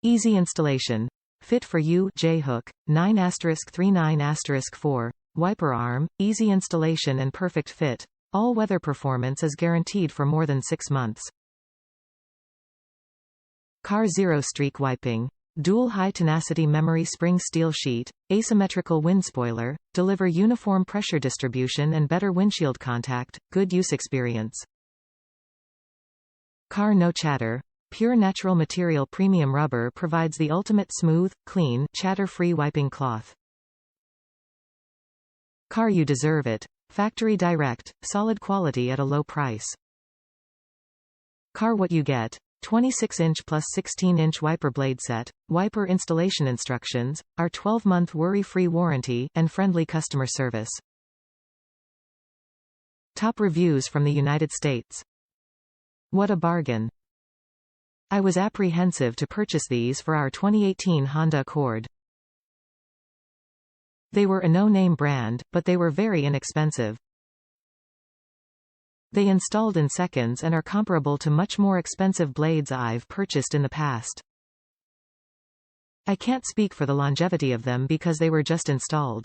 Easy installation. Fit for you, J-hook, 9*39*4. Wiper arm, easy installation and perfect fit. All weather performance is guaranteed for more than 6 months. Car Zero Streak Wiping. Dual high tenacity memory spring steel sheet, asymmetrical wind spoiler, deliver uniform pressure distribution and better windshield contact, good use experience. Car No Chatter. Pure natural material premium rubber provides the ultimate smooth, clean, chatter-free wiping cloth. Car You Deserve It. Factory direct, solid quality at a low price. Car What You Get. 26-inch plus 16-inch wiper blade set, wiper installation instructions, our 12-month worry-free warranty, and friendly customer service. Top reviews from the United States. What a bargain. I was apprehensive to purchase these for our 2018 Honda Accord. They were a no-name brand, but they were very inexpensive. They installed in seconds and are comparable to much more expensive blades I've purchased in the past. I can't speak for the longevity of them because they were just installed.